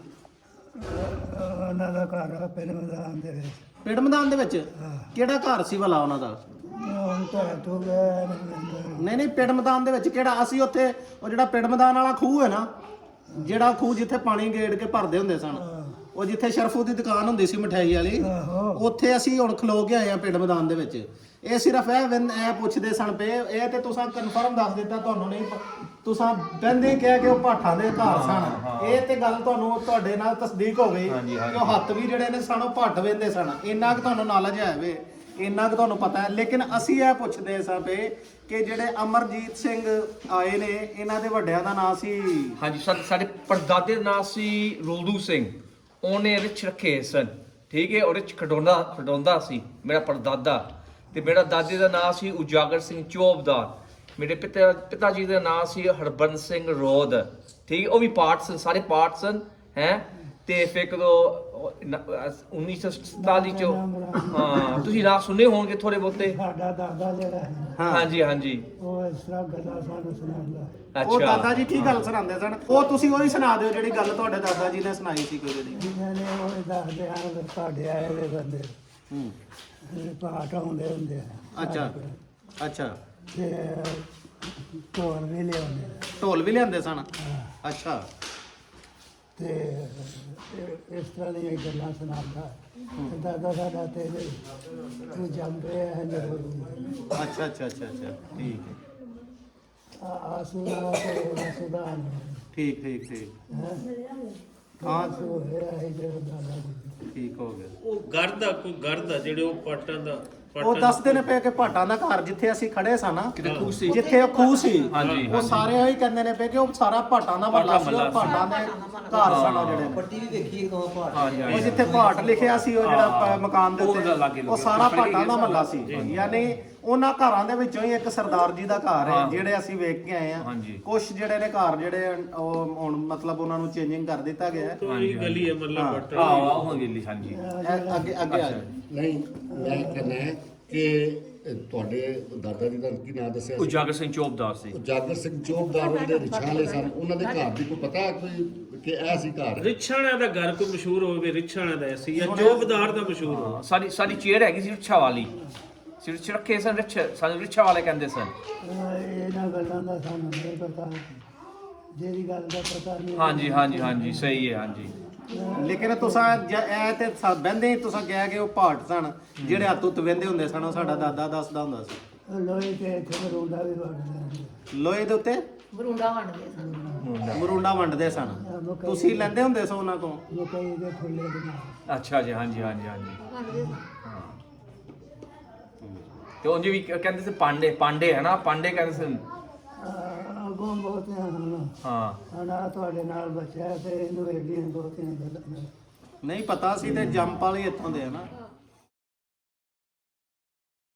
ਉਹਨਾਂ ਦਾ ਘਰ ਪਿੰਡ ਮੈਦਾਨ ਦੇ ਵਿੱਚ। ਪਿੰਡ ਮੈਦਾਨ ਦੇ ਵਿੱਚ? ਕਿਹੜਾ ਘਰ ਸੀ ਭਲਾ ਉਹਨਾਂ ਦਾ? ਹੁਣ ਤਾਂ ਤੋ ਗਏ ਨਹੀਂ ਪਿੰਡ ਮੈਦਾਨ ਦੇ ਵਿੱਚ ਕਿਹੜਾ? ਅਸੀਂ ਉੱਥੇ ਉਹ ਜਿਹੜਾ ਪਿੰਡ ਮੈਦਾਨ ਵਾਲਾ ਖੂਹ ਹੈ ਨਾ, ਜਿਹੜਾ ਖੂਹ ਜਿੱਥੇ ਪਾਣੀ ਗੇੜ ਕੇ ਭਰਦੇ ਹੁੰਦੇ ਸਨ, ਉਹ ਜਿੱਥੇ ਸ਼ਰਫੂ ਦੀ ਦੁਕਾਨ ਹੁੰਦੀ ਸੀ ਮਠਿਆਈ ਵਾਲੀ, ਉੱਥੇ ਅਸੀਂ ਹੁਣ ਖਲੋ ਕੇ ਆਏ ਆ ਪਿੰਡ ਮੈਦਾਨ ਦੇ ਵਿੱਚ। ਇਹ ਸਿਰਫ ਇਹ ਪੁੱਛਦੇ ਸਨ ਪਏ। ਇਹ ਤੇ ਤੁਸੀਂ ਕਨਫਰਮ ਦੱਸ ਦਿੱਤਾ ਤੁਹਾਨੂੰ ਨਹੀਂ ਤੁਸੀਂ ਬੰਦੇ ਕਹਿ ਕੇ ਉਹ ਭਾਠਾਂ ਦੇ ਘਰ ਸਨ। ਇਹ ਤੇ ਗੱਲ ਤੁਹਾਨੂੰ ਤੁਹਾਡੇ ਨਾਲ ਤਸਦੀਕ ਹੋ ਗਈ ਕਿ ਉਹ ਹੱਥ ਵੀ ਜਿਹੜੇ ਨੇ ਸਨ ਉਹ ਭੱਟ ਵੇਂਦੇ ਸਨ। ਇੰਨਾ ਕੁ ਤੁਹਾਨੂੰ ਨੌਲੇਜ ਹੈ ਵੇ, ਇੰਨਾ ਕੁ ਤੁਹਾਨੂੰ ਪਤਾ ਹੈ। ਲੇਕਿਨ ਅਸੀਂ ਇਹ ਪੁੱਛਦੇ ਸਾਂ ਪਏ ਕਿ ਜਿਹੜੇ ਅਮਰਜੀਤ ਸਿੰਘ ਆਏ ਨੇ, ਇਹਨਾਂ ਦੇ ਵੱਡਿਆਂ ਦਾ ਨਾਂ ਸੀ? ਹਾਂਜੀ ਸਾਡੇ ਪਰਦਾਦੇ ਦਾ ਨਾਂ ਸੀ ਰੋਲਦੂ ਸਿੰਘ। ਉਹਨੇ ਰਿਛ ਰੱਖੇ ਸਨ, ਠੀਕ ਹੈ। ਉਹ ਰਿਛ ਖਡਾਉਂਦਾ ਸੀ ਮੇਰਾ ਪਰਦਾਦਾ। ਤੇ ਮੇਰਾ ਦਾਦੇ ਦਾ ਨਾਂ ਸੀ ਉਜਾਗਰ ਸਿੰਘ ਚੋਪਦਾਰ। ਮੇਰੇ ਪਿਤਾ ਜੀ ਦਾ ਨਾਂ ਸੀ ਹਰਬੰਸ ਸਿੰਘ ਰੋਧ, ਠੀਕ। ਉਹ ਵੀ ਪਾਰਟ ਸਨ, ਸਾਰੇ ਪਾਰਟ ਸਨ ਹੈ। ਤੇ ਫਿਰ ਕਦੋਂ 1947 ਚ ਹਾਂ ਤੁਸੀਂ ਨਾਂ ਸੁਣੇ ਹੋਣਗੇ ਥੋੜੇ ਬਹੁਤੇ। ਸਾਡਾ ਦਾਦਾ ਜਿਹੜਾ ਹੈ ਹਾਂਜੀ ਹਾਂਜੀ ਉਹ ਇਸ ਤਰ੍ਹਾਂ ਗੱਲਾਂ ਸਾਨੂੰ ਸੁਣਾਉਂਦਾ। ਉਹ ਦਾਦਾ ਜੀ ਕੀ ਗੱਲ ਸੁਣਾਉਂਦੇ ਸਨ? ਉਹ ਤੁਸੀਂ ਉਹੀ ਸੁਣਾ ਦਿਓ ਜਿਹੜੀ ਗੱਲ ਤੁਹਾਡੇ ਦਾਦਾ ਜੀ ਨੇ ਸੁਣਾਈ ਸੀ ਕੋਈ ਜਿਹੜੀ। ਜਿਨ੍ਹਾਂ ਨੇ ਉਹ ਦੱਸਦੇ ਹਨ ਸਾਡੇ ਆਏ ਦੇ ਬੰਦੇ ਪਾਠ ਆਉਂਦੇ ਹੁੰਦੇ ਆ। ਅੱਛਾ ਅੱਛਾ। ਤੇ ਢੋਲ ਵੀ ਲਿਆਉਂਦੇ ਆ। ਢੋਲ ਵੀ ਲਿਆਂਦੇ ਸਨ? ਅੱਛਾ। ਤੇ ਇਸ ਤਰ੍ਹਾਂ ਦੀਆਂ ਗੱਲਾਂ ਸੁਣਾਉਂਦਾ। ਦਾਦਾ ਸਾਡਾ ਤੇ ਤੂੰ ਜੰਮ ਰਿਹਾ ਹੈ ਜਦੋਂ। ਅੱਛਾ ਅੱਛਾ ਅੱਛਾ ਅੱਛਾ ਠੀਕ ਹੈ। ਆਸੂਦਾ ਤੇ ਸੁਦਾਨ ਠੀਕ ਠੀਕ ਠੀਕ ਹਾਂ ਸੋ ਹੋਇਆ ਹੈ ਜਿਹੜਾ ਦਾਦਾ ਜੀ। ਠੀਕ ਹੋ ਗਿਆ। ਉਹ ਗਰਦ ਕੋਈ ਗਰਦ ਜਿਹੜੇ ਉਹ ਪਾਟਾਂ ਦਾ ਉਹ ਦੱਸਦੇ ਨੇ ਪਏ ਕਿ ਭਾਟਾਂ ਦਾ ਘਰ ਜਿੱਥੇ ਅਸੀਂ ਖੜੇ ਸਾਂ ਨਾ, ਖੂਹ ਸੀ। ਜਿੱਥੇ ਉਹ ਖੂਹ ਸੀ, ਹਾਂਜੀ, ਉਹ ਸਾਰੇ ਇਹੀ ਕਹਿੰਦੇ ਨੇ ਪਏ ਕਿ ਉਹ ਸਾਰਾ ਭਾਟਾਂ ਦਾ ਮਹੱਲਾ ਸੀ। ਉਹ ਭਾਟਾਂ ਦੇ ਘਰ ਸਨ ਉਹ ਜਿਹੜੇ। ਪੱਟੀ ਵੀ ਵੇਖੀ ਇੱਕ ਦੋ ਪਹਾੜ। ਹਾਂਜੀ ਉਹ ਜਿੱਥੇ ਭਾਟ ਲਿਖਿਆ ਸੀ ਉਹ ਜਿਹੜਾ ਮਕਾਨ ਦੇ ਉਹਦਾ ਲਾਗੇ ਉੱਤੇ, ਉਹ ਸਾਰਾ ਭਾਟਾਂ ਦਾ ਮਹੱਲਾ ਸੀ। ਯਾਨੀ ਉਹਨਾਂ ਘਰਾਂ ਦੇ ਵਿੱਚੋਂ ਹੀ ਇੱਕ ਸਰਦਾਰ ਜੀ ਦਾ ਘਰ ਹੈ ਜਿਹੜੇ ਅਸੀਂ ਵੇਖ ਕੇ ਆਏ ਆ। ਕੁਝ ਜਿਹੜੇ ਨੇ ਘਰ ਜਿਹੜੇ ਉਹ ਹੁਣ ਮਤਲਬ ਉਹਨਾਂ ਨੂੰ ਚੇਂਜਿੰਗ ਕਰ ਦਿੱਤਾ ਗਿਆ ਹੈ। ਕੋਈ ਗਲੀ ਹੈ ਮਤਲਬ ਪੱਟਾ। ਉਹ ਗੇਲੀ ਹਾਂਜੀ ਇਹ ਅੱਗੇ ਅੱਗੇ ਆ ਜਾਓ। ਨਹੀਂ ਮੈਂ ਕਹਿੰਦਾ ਕਿ ਤੁਹਾਡੇ ਦਾਦਾ ਜੀ ਦਾ ਕੀ ਨਾਮ ਦੱਸਿਆ ਸੀ? ਉਜਾਗਰ ਸਿੰਘ ਚੋਪਦਾਰ ਸੀ। ਉਜਾਗਰ ਸਿੰਘ ਚੋਪਦਾਰ ਉਹਦੇ ਰਿਛਾਂ ਵਾਲੇ ਸਨ। ਉਹਨਾਂ ਦੇ ਘਰ ਦੀ ਕੋਈ ਪਤਾ ਕੋਈ ਕਿ ਇਹ ਸੀ ਘਰ? ਰਿਛਾਣਿਆਂ ਦਾ ਘਰ ਕੋਈ ਮਸ਼ਹੂਰ ਹੋਵੇ, ਰਿਛਾਣਿਆਂ ਦਾ ਸੀ ਜਾਂ ਜੋਬਦਾਰ ਦਾ ਮਸ਼ਹੂਰ ਹੋਵੇ। ਸਾਡੀ ਚੇਅਰ ਹੈਗੀ ਸੀ ਰਿਛਾ ਵਾਲੀ। ਰਿਛ ਰੱਖੇ ਸਨ, ਸਾਨੂੰ ਰਿਛਾ ਵਾਲੇ ਕਹਿੰਦੇ ਸਨ। ਇਹਨਾਂ ਗੱਲਾਂ ਦਾ ਸਾਨੂੰ ਨਹੀਂ ਪਤਾ, ਜਿਹੜੀ ਗੱਲ ਦਾ ਪਤਾ ਨਹੀਂ। ਹਾਂਜੀ ਹਾਂਜੀ ਹਾਂਜੀ ਸਹੀ ਹੈ ਹਾਂਜੀ। ਲੇਕਿਨ ਤੁਸੀਂ ਇਹ ਤੇ ਬਹਿੰਦੇ ਹੀ ਤੁਸੀਂ ਕਿਹਾ ਕਿ ਉਹ ਭਾਟ ਸਨ ਜਿਹੜੇ ਹੱਥ ਉੱਤ ਵਹਿੰਦੇ ਹੁੰਦੇ ਸਨ। ਉਹ ਸਾਡਾ ਦਾਦਾ ਦੱਸਦਾ ਹੁੰਦਾ ਸੀ। ਲੋਹੇ ਤੇ ਇੱਥੇ ਮਰੂੰਡਾ ਵੀ ਵੜਦੇ ਲੋਹੇ ਦੇ ਉੱਤੇ ਮਰੂੰਡਾ ਵੰਡਦੇ ਸਨ। ਤੁਸੀਂ ਲੈਂਦੇ ਹੁੰਦੇ ਸੋ ਉਹਨਾਂ ਤੋਂ? ਮਕਈ ਦੇ ਫੁੱਲੇ ਦੇ ਨਾਲ। ਅੱਛਾ ਜੀ ਹਾਂਜੀ ਹਾਂਜੀ ਹਾਂਜੀ ਹਾਂ। ਤੇ ਉਂਝ ਵੀ ਕਹਿੰਦੇ ਸੀ ਪਾਂਡੇ ਹੈ ਨਾ, ਪਾਂਡੇ ਕਹਿੰਦੇ ਸੀ। ਅੱਗੋਂ ਬਹੁਤੀਆਂ ਹਨ। ਹਾਂ ਨਾ ਤੁਹਾਡੇ ਨਾਲ ਬੱਚਾ ਤੇ ਇਹਨੂੰ ਏਡੀਆਂ ਬਹੁਤੀਆਂ ਗੱਲਾਂ ਨਹੀਂ ਪਤਾ ਸੀ ਤੇ ਜੰਪ ਵਾਲੇ ਇੱਥੋਂ ਦੇ ਆ ਨਾ।